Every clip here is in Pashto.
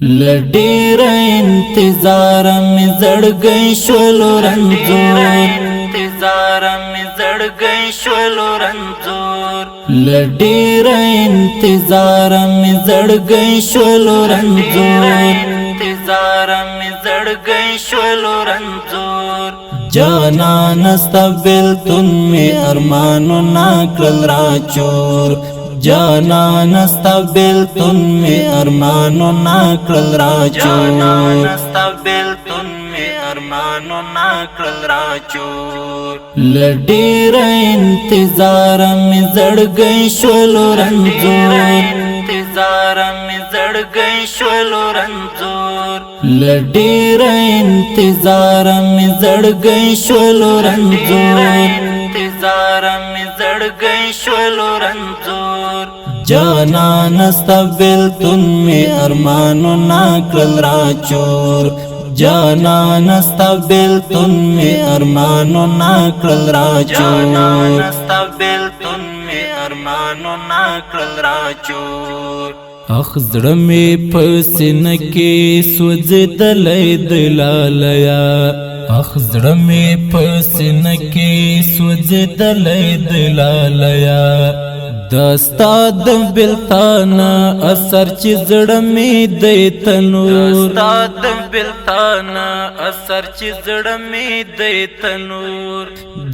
لډیر انتظار می زړګی شولو رنځور انتظار می زړګی شولو رنځور لډیر انتظار می زړګی شولو رنځور انتظار می زړګی شولو رنځور جانان استبل تن می ارمانو ناکل راچور جانان استبل تن می ارمانو ناکل راچور جانان استبل تن می ارمانو ناکل راچور لډیر انتظار می زړګی شولو رنځور انتظار می زړګی شولو رنځور لډیر انتظار می زړګی شولو رنځور انتظار می زړګی شولو رنځور جانان استبل تن می ارمانو ناکل راچور جانان استبل تن می ارمانو ناکل راچور جانان استبل تن می ارمانو ناکل راچور اخ زړه می پسینه کې سوځېدلی دلالیا اخ زړه می پسینه کې سوځېدلی دلالیا دستا د بلتانا اثر چې زړه می دی تنور دستا د بلتانا اثر چې زړه می دی تنور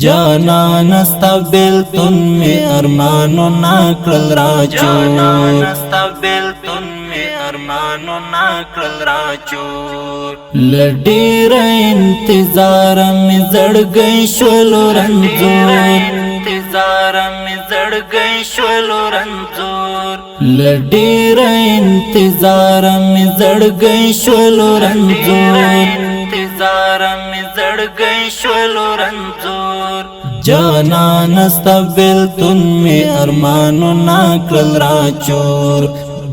جانان استبل تن می ارمانو ناکل راچور جانان استبل تن می ارمانو ناکل راچور لډیر انتظار می زړګی شولو رنځور انتظار می زړګی شولو رنځور لډیر انتظار می زړګی شولو رنځور انتظار می زړګی شولو رنځور جانان استبل تن می ارمانو ناکل راچور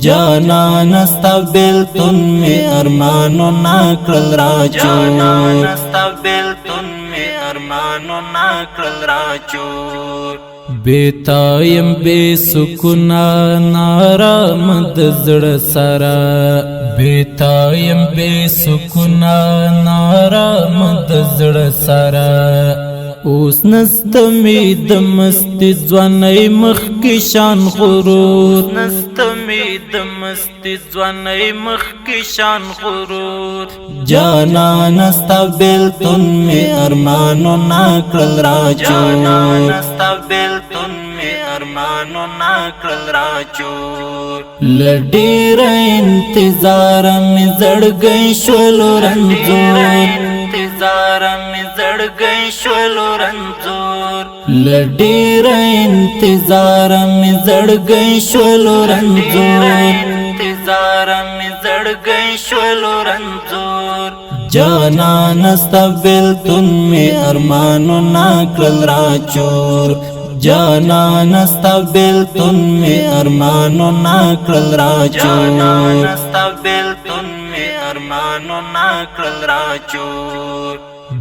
جانان استبل تن می ارمانو ناکل راچور جانان استبل تن می ارمانو ناکل راچور بیتایم بے سکونا نارام د زړه سره بیتایم بے سکونا نارام د زړه سره اوس نستمی د مستی ځوانۍ مخ کې شان غرور نستمی د مستی ځوانۍ مخ کې شان غرور جانان استبل تن می ارمانو ناکل راچور جانان استبل تن می ارمانو ناکل راچور لډیر انتظار می زړګی شولو رنځور انتظار می زړګی شولو رنځور لډیر انتظار می زړګی شولو رنځور انتظار می زړګی شولو رنځور جانان استبل تن می ارمانو ناکل راچور جانان استبل تن می ارمانو ناکل راچور جانان استبل تن می ارمانو ناکل راچور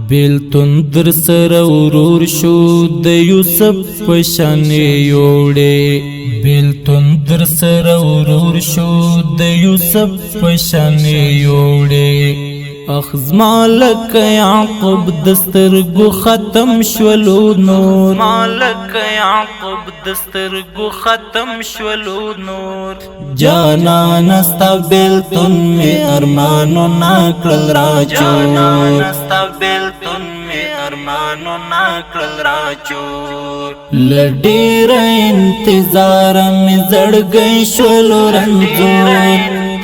بیلتون در سره ورور شو د یوسف په شانې یوړې بیلتون در سره ورور شو د یوسف په شانې یوړې اخ زما لکه یعقوب د سترګو ختم شولو نور زما لکه یعقوب د سترګو ختم شولو نور جانان استبل تن می ارمانو ناکل راچور جانان استبل تن می ارمانو ناکل راچور لډیر انتظار می زړګی شولو رنځور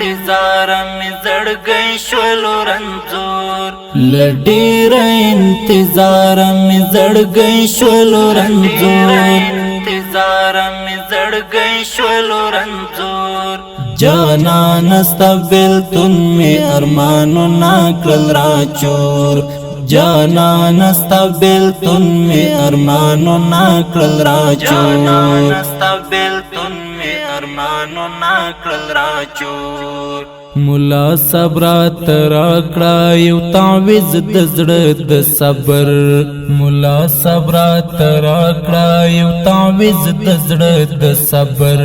انتظار می زړګی شولو رنځور لډیر انتظار می زړګی شولو رنځور انتظار می زړګی شولو رنځور جانان استبل تن می ارمانو ناکل راچور جانان استبل تن می ارمانو ناکل راچور جانان استبل تن می ارمانو ناکل راچور مولا صبر تراکړه یو تعویذ د زړه د صبر مولا صبر تراکړه یو تعویذ د زړه د صبر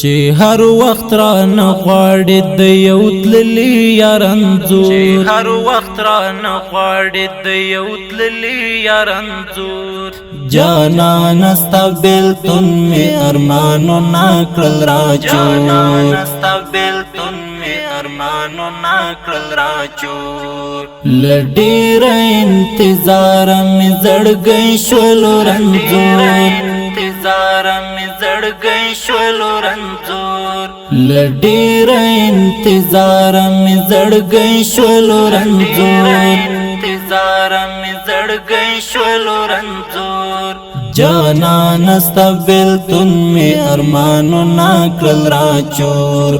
چې هر وخت را نغواړي د یو تللی یار انځور چې هر وخت را نغواړي د یو تللی یار انځور جانان ستا بیلتون می ارمانو ناکړل راچور جانان ستا بیلتون می ارمانو ناکړل راچور لډیر انتظار می زړګی شولو رنځور انتظار می زړګی شولو رنځور لډیر انتظار می زړګی شولو رنځور انتظار می زړګی شولو رنځور جانان ستا بیلتون می ارمانو ناکړل راچور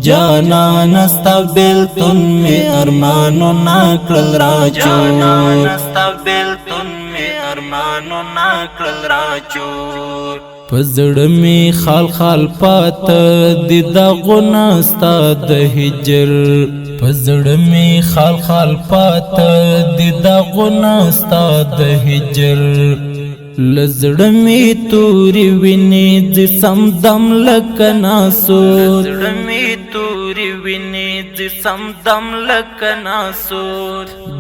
جانان ستا بیلتون می ارمانو ناکړل راچور جانان ستا بیلتون می ارمانو ناکړل راچور پزړه می خال خال پات د دغونه ستا د هجر پزړه می خال خال پات د دغونه ستا د هجر لزړه می توري ویني د سمدم لکناسو لزړه می توري ویني د سمدم لکناسو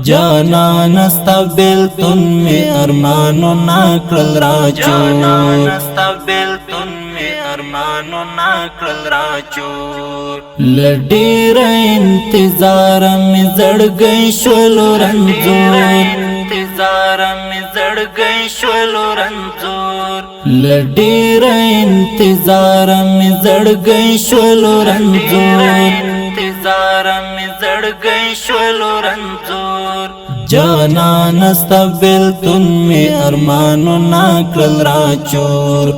جانان ستا بیلتون می ارمانو ناکړل راچور جانان ستا بیلتون می ارمانو ناکړل راچور لډیر انتظار می زړګی شولو رنځور انتظار می زړګی شولو رنځور لډیر انتظار می زړګی شولو رنځور انتظار می زړګی شولو رنځور جانان ستا بیلتون می ارمانو ناکړل راچور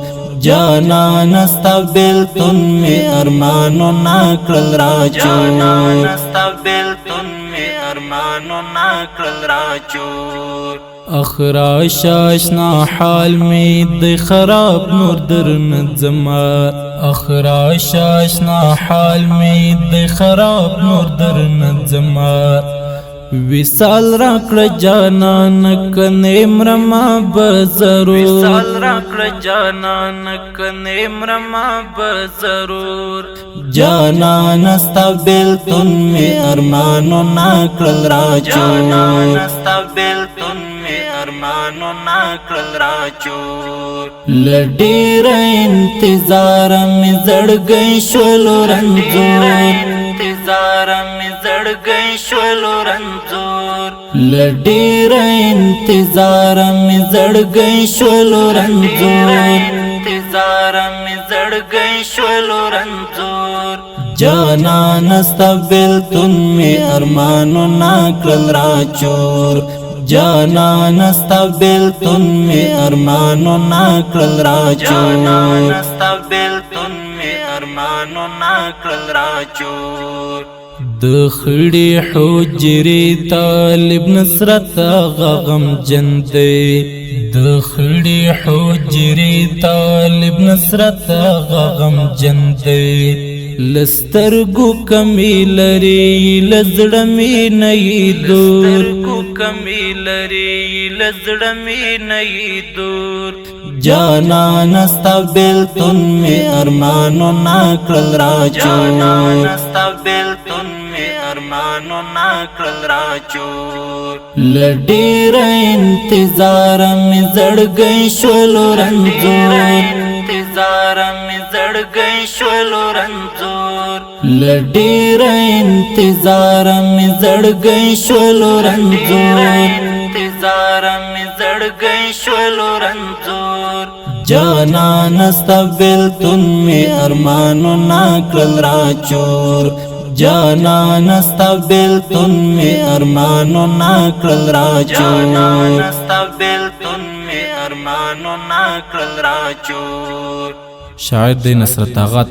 جانان ستا بیلتون می ارمانو ناکړل راچور جانان ستا بیلتون می ارمانو ناکړل راچور اخرا شاشنا حال می د خراب نور درن زما اخرا شاشنا حال می د خراب نور درن زما وصال راکړه جانان کنه مرما بزرور وصال راکړه جانان کنه مرما بزرور جانان ستا بیلتون می ارمانو ناکړل راچور جانان ستا بیلتون می ارمانو ناکړل راچور لډیر انتظار می زړګی شولو رنځور انتظار می زړګی شولو رنځور لډیر انتظار می زړګی شولو رنځور انتظار می زړګی شولو رنځور جانان ستا بیلتون می ارمانو ناکړل راچور جانان ستا بیلتون می ارمانو ناکړل راچور جانان ستا بیلتون می ارمانو ناکړل راچور د خړې حجرې طالب نصرت غغم جندې د خړې حجرې طالب نصرت غغم جندې لسترګو کمی لري لزړه می نه دور لسترګو کمی لري لزړه می نه دور جانان ستا بیلتون می ارمانو ناکړل راچور جانان ستا بیلتون می ارمانو ناکړل راچور لډیر انتظار می زړګی شولو رنځور انتظار می زړګی شولو رنځور لډیر انتظار می زړګی شولو رنځور انتظار می زړګی شولو رنځور جانان ستا بیلتون می ارمانو ناکړل راچور جانان ستا بیلتون می ارمانو ناکړل راچور جانان ستا بیلتون می ارمانو ناکړل راچور شاعر دی نصرت آغا